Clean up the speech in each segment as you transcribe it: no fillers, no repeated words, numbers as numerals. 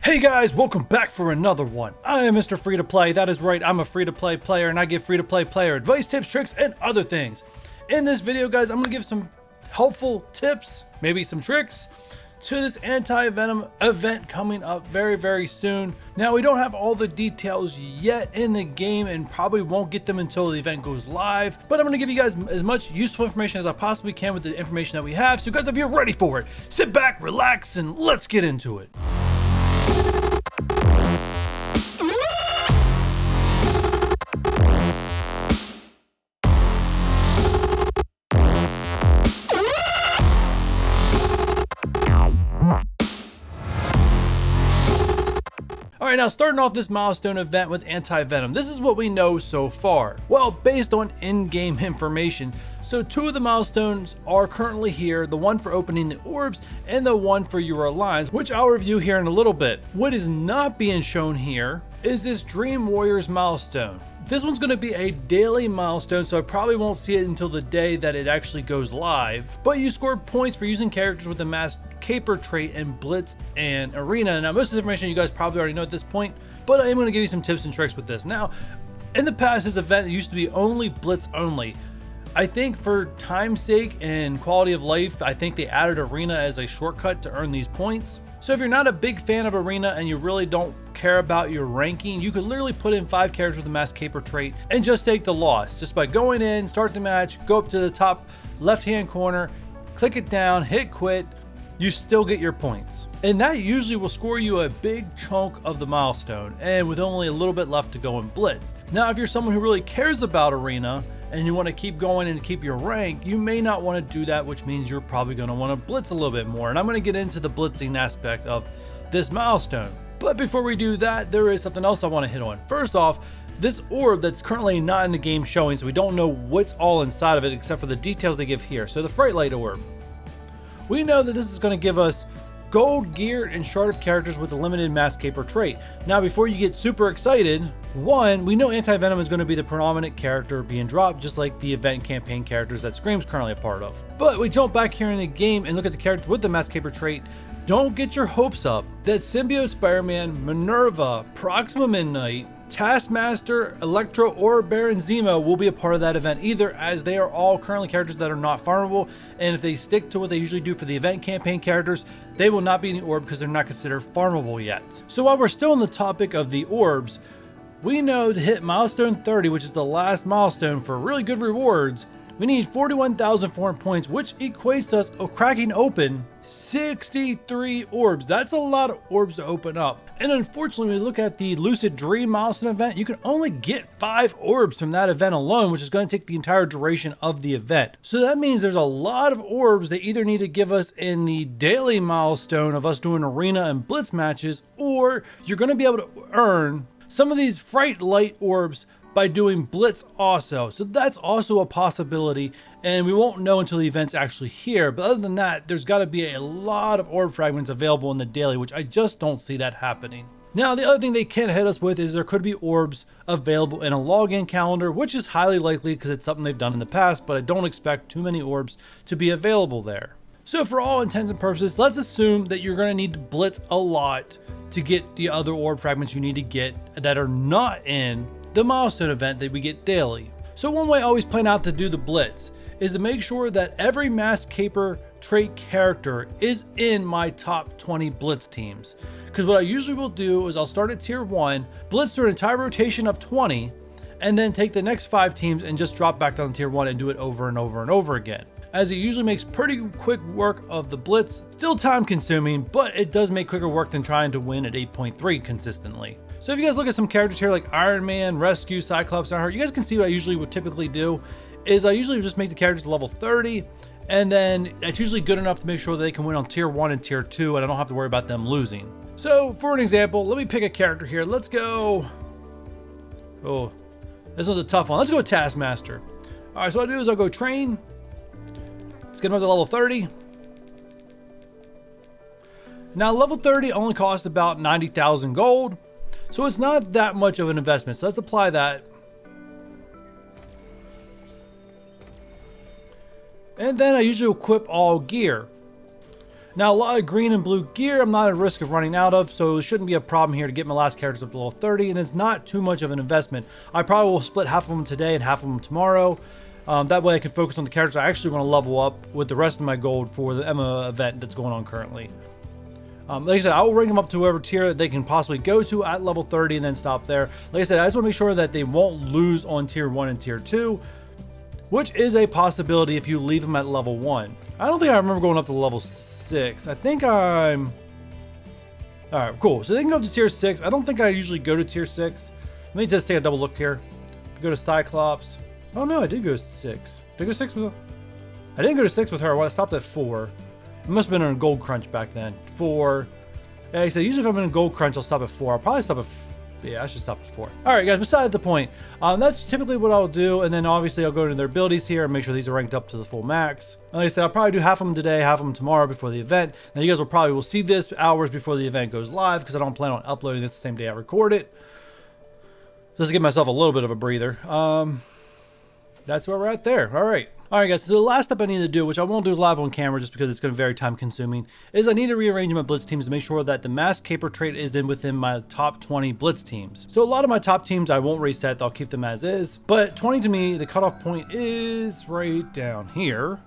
Hey guys, welcome back for another one. I am Mr. Free to Play. That is right, I'm a free to play player and I give free to play player advice, tips, tricks, and other things. In this video, guys, I'm going to give some helpful tips, maybe some tricks, to this anti-venom event coming up very soon. Now, we don't have all the details yet in the game and probably won't get them until the event goes live, but I'm going to give you guys as much useful information as I possibly can with the information that we have. So guys, if you're ready for it, sit back, relax, and let's get into it. Alright, now starting off this milestone event with anti-venom, this is what we know so far. Well, based on in-game information, so two of the milestones are currently here, the one for opening the orbs and the one for your alliance, which I'll review here in a little bit. What is not being shown here is this Dream Warriors milestone. This one's going to be a daily milestone, so I probably won't see it until the day that it actually goes live. But you score points for using characters with the Masked Caper trait in Blitz and Arena. Now, most of this information you guys probably already know at this point, but I am going to give you some tips and tricks with this. Now, in the past, this event used to be only Blitz only. I think for time's sake and quality of life, I think they added Arena as a shortcut to earn these points. So if you're not a big fan of Arena and you really don't care about your ranking, you could literally put in 5 characters with the Masked Caper trait and just take the loss. Just by going in, start the match, go up to the top left-hand corner, click it down, hit quit, you still get your points. And that usually will score you a big chunk of the milestone, and with only a little bit left to go in Blitz. Now, if you're someone who really cares about Arena and you want to keep going and keep your rank, you may not want to do that, which means you're probably going to want to blitz a little bit more. And I'm going to get into the blitzing aspect of this milestone. But before we do that, there is something else I want to hit on. First off, this orb that's currently not in the game showing, so we don't know what's all inside of it except for the details they give here. So the Fright Light orb. We know that this is going to give us gold gear and shard of characters with a limited Masked Caper trait. Now, before you get super excited, one, we know anti-venom is going to be the predominant character being dropped, just like the event campaign characters that Scream's currently a part of. But we jump back here in the game and look at the characters with the Masked Caper trait. Don't get your hopes up that Symbiote Spider-Man, Minerva, Proxima Midnight, Taskmaster, Electro, or Baron Zemo will be a part of that event either, as they are all currently characters that are not farmable, and if they stick to what they usually do for the event campaign characters, they will not be in the orb because they're not considered farmable yet. So while we're still on the topic of the orbs, we know to hit milestone 30, which is the last milestone for really good rewards, we need 41,400 points, which equates to us cracking open 63 orbs. That's a lot of orbs to open up. And unfortunately, when we look at the Lucid Dream milestone event, you can only get 5 orbs from that event alone, which is going to take the entire duration of the event. So that means there's a lot of orbs they either need to give us in the daily milestone of us doing Arena and Blitz matches, or you're going to be able to earn some of these Fright Light orbs by doing Blitz also. So that's also a possibility, and we won't know until the event's actually here. But other than that, there's got to be a lot of orb fragments available in the daily, which I just don't see that happening. Now, the other thing they can hit us with is there could be orbs available in a login calendar, which is highly likely because it's something they've done in the past, but I don't expect too many orbs to be available there. So for all intents and purposes, let's assume that you're going to need to blitz a lot to get the other orb fragments you need to get that are not in the milestone event that we get daily. So one way I always plan out to do the blitz is to make sure that every Masked Caper trait character is in my top 20 blitz teams. Because what I usually will do is I'll start at tier 1, blitz through an entire rotation of 20, and then take the next 5 teams and just drop back down to tier 1 and do it over and over and over again, as it usually makes pretty quick work of the blitz. Still time consuming, but it does make quicker work than trying to win at 8.3 consistently. So if you guys look at some characters here like Iron Man, Rescue, Cyclops, Ironheart, you guys can see what I usually would typically do is I usually just make the characters level 30, and then it's usually good enough to make sure that they can win on tier 1 and tier 2, and I don't have to worry about them losing. So for an example, let me pick a character here. Let's go, oh, this one's a tough one. Let's go with Taskmaster. All right, so what I'll do is I'll go train. Let's get him up to level 30. Now level 30 only costs about 90,000 gold. So it's not that much of an investment. So let's apply that. And then I usually equip all gear. Now, a lot of green and blue gear I'm not at risk of running out of, so it shouldn't be a problem here to get my last characters up to level 30, and it's not too much of an investment. I probably will split half of them today and half of them tomorrow. That way I can focus on the characters I actually want to level up with the rest of my gold for the Emma event that's going on currently. Like I said, I will rank them up to whoever tier that they can possibly go to at level 30 and then stop there. Like I said, I just want to make sure that they won't lose on tier 1 and tier 2, which is a possibility if you leave them at level 1. I don't think I remember going up to level 6. I think I'm... Alright, cool. So they can go up to tier 6. I don't think I usually go to tier 6. Let me just take a double look here. Go to Cyclops. Oh no, I did go to 6. Did I go 6 with her? I didn't go to 6 with her. I stopped at 4. It must have been in a gold crunch back then. 4. Like I said, usually if I'm in a gold crunch, I'll stop at 4. I'll probably stop at... Yeah, I should stop at 4. Alright guys, beside the point. That's typically what I'll do, and then obviously I'll go into their abilities here and make sure these are ranked up to the full max. And like I said, I'll probably do half of them today, half of them tomorrow before the event. Now you guys will see this hours before the event goes live, because I don't plan on uploading this the same day I record it. Just to give myself a little bit of a breather. That's where we're at there. Alright. Alright guys, so the last step I need to do, which I won't do live on camera just because it's going to be very time consuming, is I need to rearrange my blitz teams to make sure that the mask caper trait is within my top 20 blitz teams. So a lot of my top teams I won't reset, I'll keep them as is, but 20 to me, the cutoff point is right down here.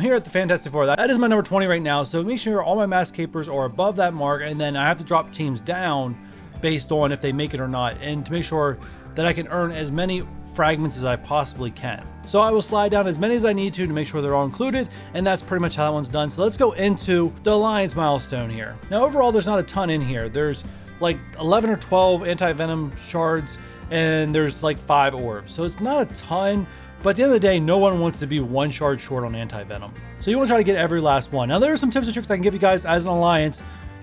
Here at the Fantastic Four, that is my number 20 right now, so make sure all my mask capers are above that mark, and then I have to drop teams down based on if they make it or not, and to make sure that I can earn as many fragments as I possibly can. So I will slide down as many as I need to make sure they're all included, and that's pretty much how that one's done. So let's go into the Alliance milestone here. Now overall there's not a ton in here. There's like 11 or 12 anti-venom shards, and there's like 5 orbs. So it's not a ton, but at the end of the day, no one wants to be 1 shard short on anti-venom. So you want to try to get every last one. Now there are some tips and tricks I can give you guys as an Alliance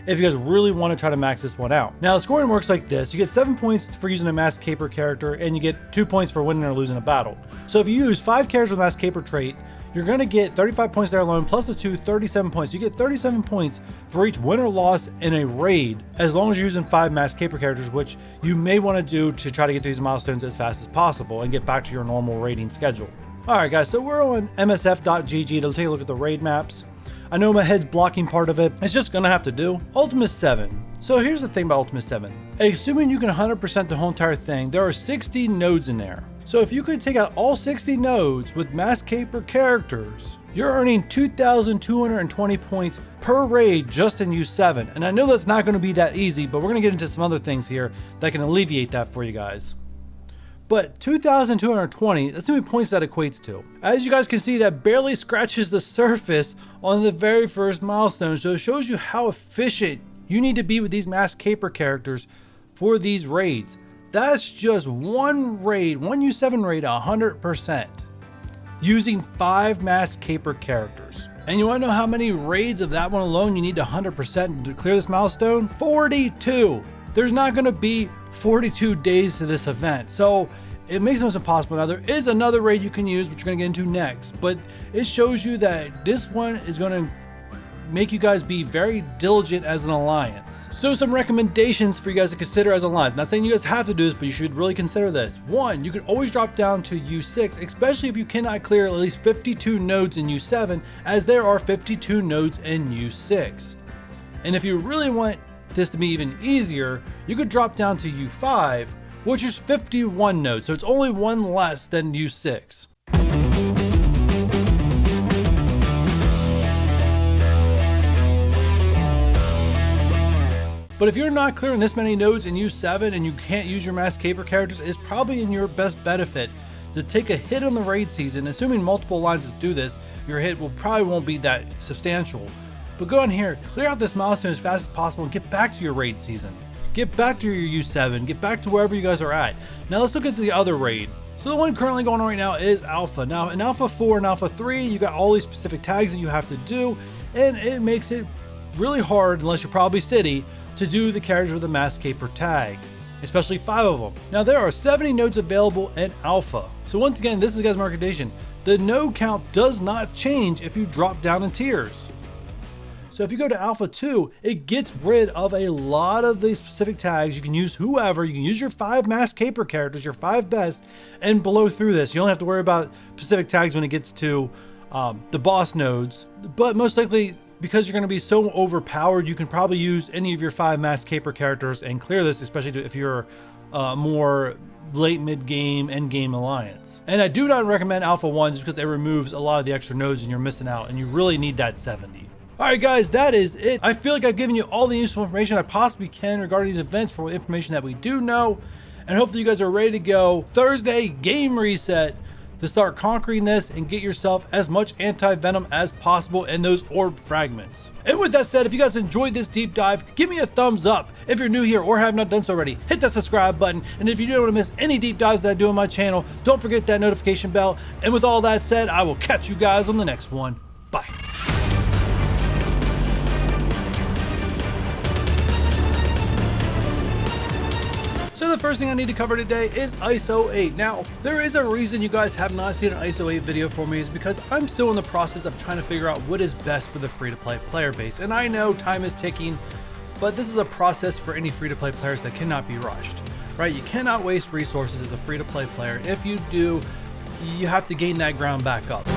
if you guys really want to try to max this one out. Now the scoring works like this. You get 7 points for using a mask caper character, and you get 2 points for winning or losing a battle. So if you use 5 characters with mask caper trait, you're going to get 35 points there alone, plus the 2, 37 points. You get 37 points for each win or loss in a raid, as long as you're using 5 mask caper characters, which you may want to do to try to get these milestones as fast as possible and get back to your normal raiding schedule. Alright guys, so we're on msf.gg to take a look at the raid maps. I know my head's blocking part of it. It's just gonna have to do. Ultimus 7. So here's the thing about Ultimus 7. Assuming you can 100% the whole entire thing, there are 60 nodes in there. So if you could take out all 60 nodes with mask caper characters, you're earning 2,220 points per raid just in U7. And I know that's not gonna be that easy, but we're gonna get into some other things here that can alleviate that for you guys. But 2,220, that's how many points that equates to. As you guys can see, that barely scratches the surface on the very first milestone. So it shows you how efficient you need to be with these mask caper characters for these raids. That's just one raid, one U7 raid 100%. Using 5 mask caper characters. And you wanna know how many raids of that one alone you need to 100% to clear this milestone? 42! There's not gonna be 42 days to this event, so it makes it almost impossible. Now there is another raid you can use, which we're gonna get into next, but it shows you that this one is gonna make you guys be very diligent as an Alliance. So some recommendations for you guys to consider as an Alliance. Not saying you guys have to do this, but you should really consider this. 1, you can always drop down to U6, especially if you cannot clear at least 52 nodes in U7, as there are 52 nodes in U6. And if you really want this to be even easier, you could drop down to U5, which is 51 nodes, so it's only 1 less than U6. But if you're not clearing this many nodes in U7 and you can't use your mask caper characters, it's probably in your best benefit to take a hit on the raid season. Assuming multiple alliances do this, your hit probably won't be that substantial. But go in here, clear out this milestone as fast as possible and get back to your raid season. Get back to your U7, get back to wherever you guys are at. Now let's look at the other raid. So the one currently going on right now is Alpha. Now in Alpha 4 and Alpha 3, you got all these specific tags that you have to do, and it makes it really hard, unless you're probably City, to do the characters with the mask caper tag, especially 5 of them. Now there are 70 nodes available in Alpha. So once again, this is guys' my recommendation. The node count does not change if you drop down in tiers. So if you go to Alpha 2, it gets rid of a lot of these specific tags. You can use whoever, you can use your 5 mask caper characters, your 5 best, and blow through this. You don't have to worry about specific tags when it gets to the boss nodes, but most likely because you're going to be so overpowered, you can probably use any of your 5 Mass Caper characters and clear this, especially if you're more late mid-game, end-game alliance. And I do not recommend Alpha 1 just because it removes a lot of the extra nodes and you're missing out, and you really need that 70. Alright guys, that is it. I feel like I've given you all the useful information I possibly can regarding these events for information that we do know, and hopefully you guys are ready to go Thursday game reset to start conquering this and get yourself as much anti-venom as possible in those orb fragments. And with that said, if you guys enjoyed this deep dive, give me a thumbs up. If you're new here or have not done so already, hit that subscribe button. And if you don't want to miss any deep dives that I do on my channel, don't forget that notification bell. And with all that said, I will catch you guys on the next one. Bye. So the first thing I need to cover today is ISO 8. Now, there is a reason you guys have not seen an ISO 8 video for me, is because I'm still in the process of trying to figure out what is best for the free-to-play player base. And I know time is ticking, but this is a process for any free-to-play players that cannot be rushed, right? You cannot waste resources as a free-to-play player. If you do, you have to gain that ground back up.